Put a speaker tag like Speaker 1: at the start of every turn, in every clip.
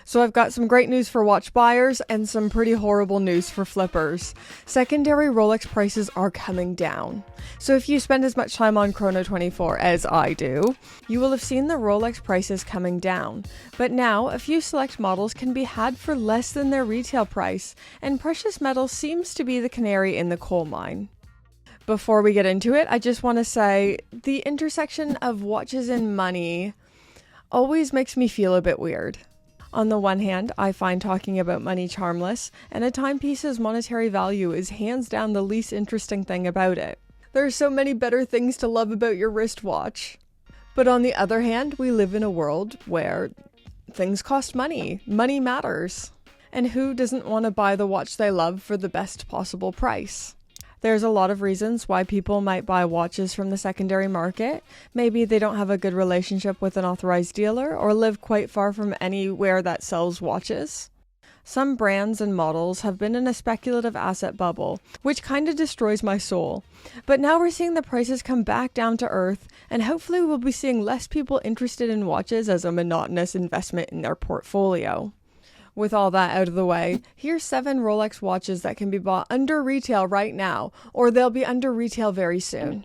Speaker 1: So I've got some great news for watch buyers and some pretty horrible news for flippers. Secondary Rolex prices are coming down. So if you spend as much time on Chrono24 as I do, you will have seen the Rolex prices coming down. But now, a few select models can be had for less than their retail price, and precious metal seems to be the canary in the coal mine. Before we get into it, I just want to say the intersection of watches and money always makes me feel a bit weird. On the one hand, I find talking about money charmless, and a timepiece's monetary value is hands down the least interesting thing about it. There are so many better things to love about your wristwatch. But on the other hand, we live in a world where things cost money. Money matters. And who doesn't want to buy the watch they love for the best possible price? There's a lot of reasons why people might buy watches from the secondary market. Maybe they don't have a good relationship with an authorized dealer or live quite far from anywhere that sells watches. Some brands and models have been in a speculative asset bubble, which kind of destroys my soul. But now we're seeing the prices come back down to earth, and hopefully we'll be seeing less people interested in watches as a monotonous investment in their portfolio. With all that out of the way, here's 7 Rolex watches that can be bought under retail right now, or they'll be under retail very soon.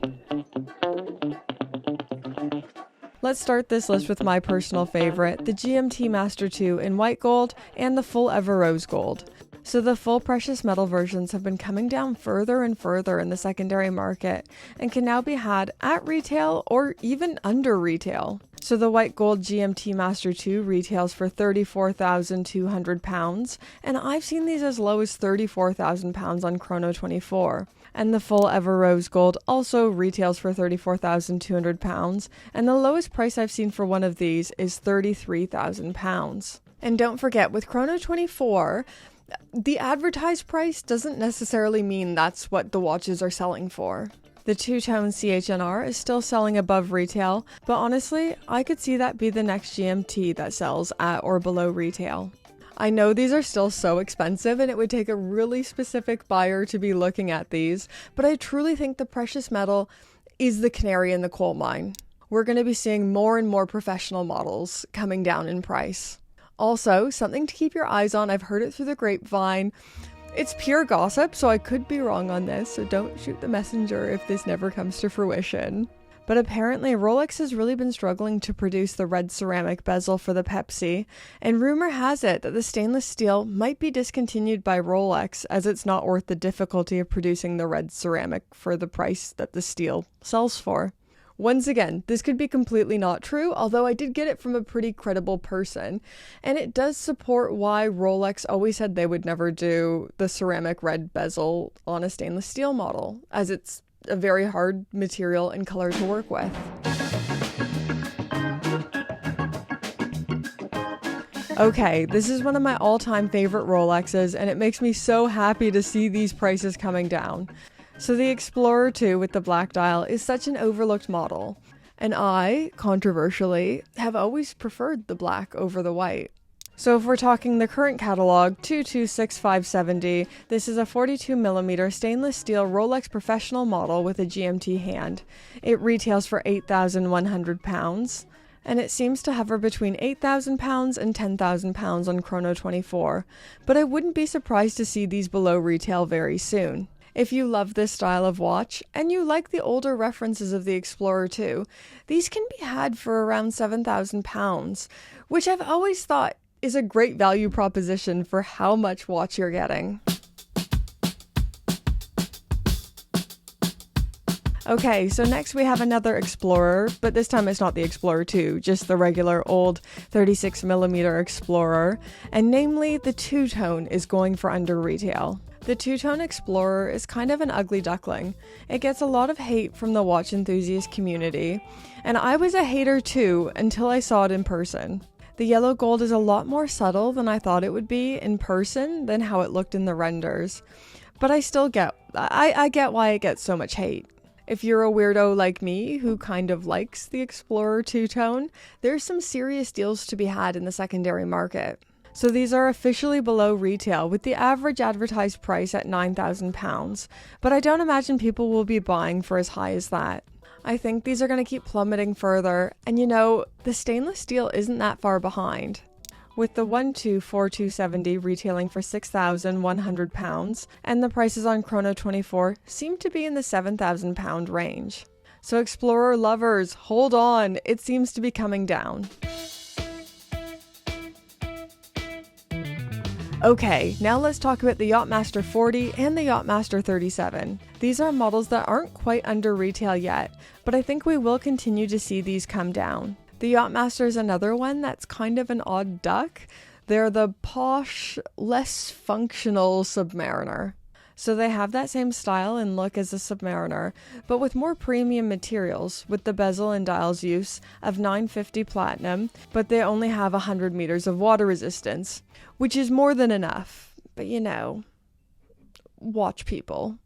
Speaker 1: Let's start this list with my personal favorite, the GMT Master II in white gold and the full Ever Rose gold. So the full precious metal versions have been coming down further and further in the secondary market and can now be had at retail or even under retail. So the white gold GMT Master II retails for £34,200, and I've seen these as low as £34,000 on Chrono24. And the full Ever Rose gold also retails for £34,200, and the lowest price I've seen for one of these is £33,000. And don't forget, with Chrono24, the advertised price doesn't necessarily mean that's what the watches are selling for. The two-tone CHNR is still selling above retail, but honestly, I could see that be the next GMT that sells at or below retail. I know these are still so expensive and it would take a really specific buyer to be looking at these, but I truly think the precious metal is the canary in the coal mine. We're going to be seeing more and more professional models coming down in price. Also, something to keep your eyes on, I've heard it through the grapevine. It's pure gossip, so I could be wrong on this, so don't shoot the messenger if this never comes to fruition. But apparently Rolex has really been struggling to produce the red ceramic bezel for the Pepsi, and rumor has it that the stainless steel might be discontinued by Rolex as it's not worth the difficulty of producing the red ceramic for the price that the steel sells for. Once again, this could be completely not true, although I did get it from a pretty credible person, and it does support why Rolex always said they would never do the ceramic red bezel on a stainless steel model, as it's a very hard material and color to work with. Okay, this is one of my all-time favorite Rolexes, and it makes me so happy to see these prices coming down. So the Explorer 2 with the black dial is such an overlooked model, and I, controversially, have always preferred the black over the white. So if we're talking the current catalog, 226570, this is a 42mm stainless steel Rolex professional model with a GMT hand. It retails for £8,100, and it seems to hover between £8,000 and £10,000 on Chrono24, but I wouldn't be surprised to see these below retail very soon. If you love this style of watch, and you like the older references of the Explorer 2, these can be had for around £7,000, which I've always thought is a great value proposition for how much watch you're getting. Okay, so next we have another Explorer, but this time it's not the Explorer 2, just the regular old 36mm Explorer, and namely the two-tone is going for under retail. The two-tone Explorer is kind of an ugly duckling. It gets a lot of hate from the watch enthusiast community, and I was a hater too until I saw it in person. The yellow gold is a lot more subtle than I thought it would be in person than how it looked in the renders, but I still get why it gets so much hate. If you're a weirdo like me who kind of likes the Explorer two-tone, there's some serious deals to be had in the secondary market. So these are officially below retail with the average advertised price at £9,000, but I don't imagine people will be buying for as high as that. I think these are going to keep plummeting further, and you know, the stainless steel isn't that far behind. with the 124270 retailing for £6,100, and the prices on Chrono24 seem to be in the £7,000 range. So Explorer lovers, hold on, it seems to be coming down. Okay, now let's talk about the Yacht-Master 40 and the Yacht-Master 37. These are models that aren't quite under retail yet, but I think we will continue to see these come down. The Yacht-Master is another one that's kind of an odd duck. They're the posh, less functional Submariner. So they have that same style and look as a Submariner, but with more premium materials, with the bezel and dials use of 950 platinum, but they only have 100 meters of water resistance, which is more than enough. But you know, watch people.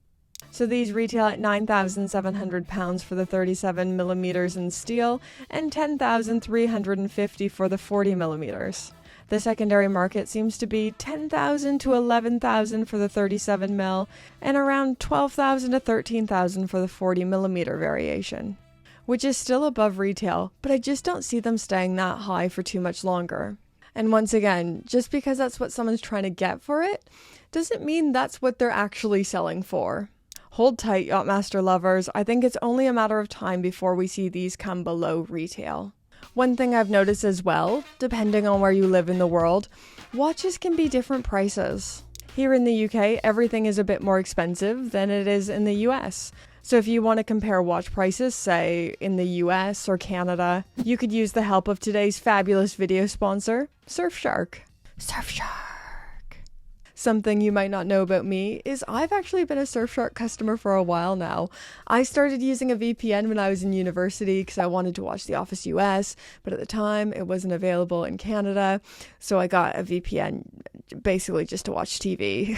Speaker 1: So these retail at £9,700 for the 37 millimeters in steel and $10,350 for the 40 millimeters. The secondary market seems to be $10,000 to $11,000 for the 37 mil and around $12,000 to $13,000 for the 40 millimeter variation, which is still above retail, but I just don't see them staying that high for too much longer. And once again, just because that's what someone's trying to get for it, doesn't mean that's what they're actually selling for. Hold tight, Yacht-Master lovers. I think it's only a matter of time before we see these come below retail. One thing I've noticed as well, depending on where you live in the world, watches can be different prices. Here in the UK, everything is a bit more expensive than it is in the US. So if you want to compare watch prices, say in the US or Canada, you could use the help of today's fabulous video sponsor, Surfshark. Surfshark! Something you might not know about me is I've actually been a Surfshark customer for a while now. I started using a VPN when I was in university because I wanted to watch The Office US, but at the time it wasn't available in Canada, so I got a VPN basically just to watch TV.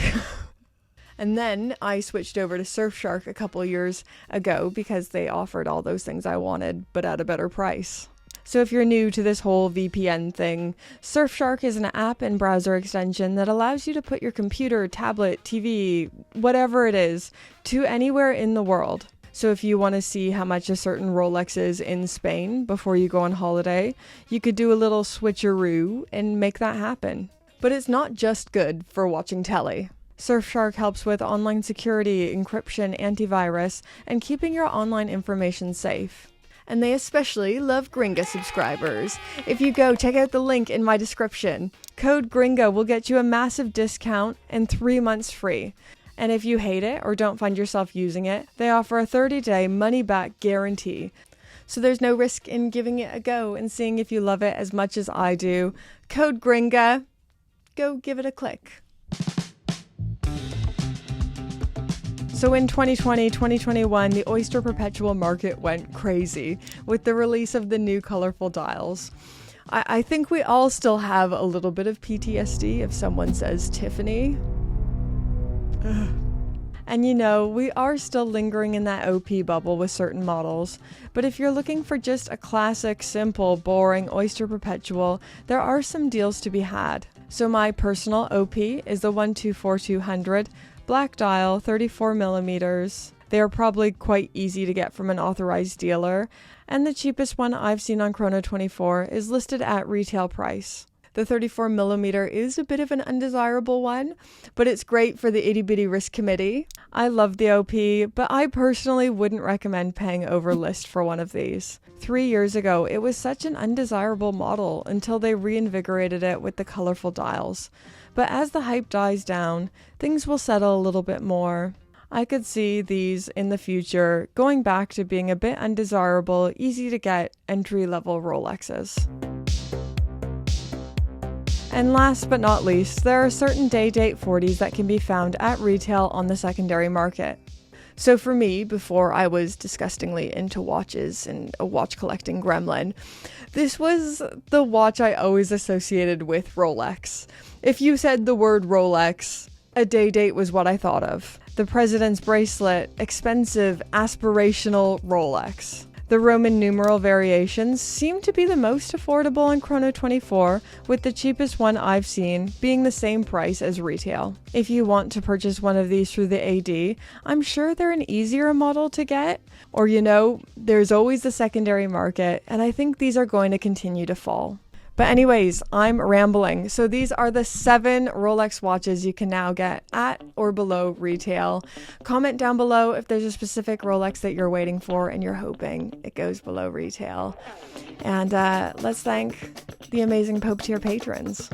Speaker 1: And then I switched over to Surfshark a couple of years ago because they offered all those things I wanted, but at a better price. So if you're new to this whole VPN thing, Surfshark is an app and browser extension that allows you to put your computer, tablet, TV, whatever it is, to anywhere in the world. So if you want to see how much a certain Rolex is in Spain before you go on holiday, you could do a little switcheroo and make that happen. But it's not just good for watching telly. Surfshark helps with online security, encryption, antivirus, and keeping your online information safe. And they especially love Gringa subscribers. If you go, check out the link in my description. Code GRINGA will get you a massive discount and 3 months free. And if you hate it or don't find yourself using it, they offer a 30-day money-back guarantee. So there's no risk in giving it a go and seeing if you love it as much as I do. Code GRINGA. Go give it a click. So in 2020-2021, the Oyster Perpetual market went crazy with the release of the new colorful dials. I think we all still have a little bit of PTSD if someone says Tiffany. Ugh. And you know, we are still lingering in that OP bubble with certain models. But if you're looking for just a classic, simple, boring Oyster Perpetual, there are some deals to be had. So my personal OP is the 124200. Black dial, 34 millimeters. They are probably quite easy to get from an authorized dealer, and the cheapest one I've seen on Chrono24 is listed at retail price. The 34 millimeter is a bit of an undesirable one, but it's great for the itty bitty risk committee. I love the OP, but I personally wouldn't recommend paying over list for one of these. 3 years ago, it was such an undesirable model until they reinvigorated it with the colorful dials. But as the hype dies down, things will settle a little bit more. I could see these in the future going back to being a bit undesirable, easy to get, entry-level Rolexes. And last but not least, there are certain day-date 40s that can be found at retail on the secondary market. So for me, before I was disgustingly into watches and a watch collecting gremlin, this was the watch I always associated with Rolex. If you said the word Rolex, a day date was what I thought of. The President's Bracelet, expensive, aspirational Rolex. The Roman numeral variations seem to be the most affordable in Chrono24, with the cheapest one I've seen being the same price as retail. If you want to purchase one of these through the AD, I'm sure they're an easier model to get, or there's always the secondary market, and I think these are going to continue to fall. But anyways, I'm rambling. So these are the 7 Rolex watches you can now get at or below retail. Comment down below if there's a specific Rolex that you're waiting for and you're hoping it goes below retail. And let's thank the amazing Pope tier patrons.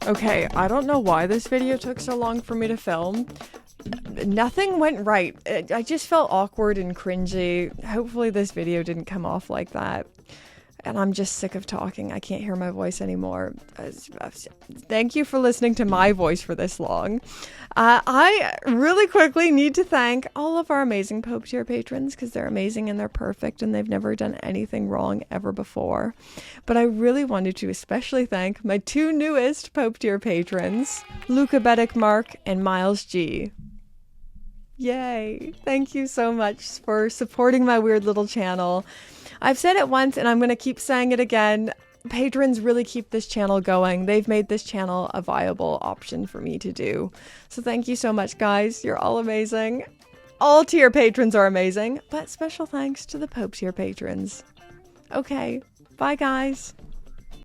Speaker 1: Okay, I don't know why this video took so long for me to film. Nothing went right. I just felt awkward and cringy. Hopefully this video didn't come off like that. And I'm just sick of talking. I can't hear my voice anymore. Thank you for listening to my voice for this long. I really quickly need to thank all of our amazing Pope tier patrons because they're amazing and they're perfect and they've never done anything wrong ever before. But I really wanted to especially thank my 2 newest Pope tier patrons, Luca Bedick Mark and Miles G. Yay! Thank you so much for supporting my weird little channel. I've said it once and I'm going to keep saying it again. Patrons really keep this channel going. They've made this channel a viable option for me to do. So thank you so much, guys. You're all amazing. All tier patrons are amazing, but special thanks to the Pope tier patrons. Okay, bye guys.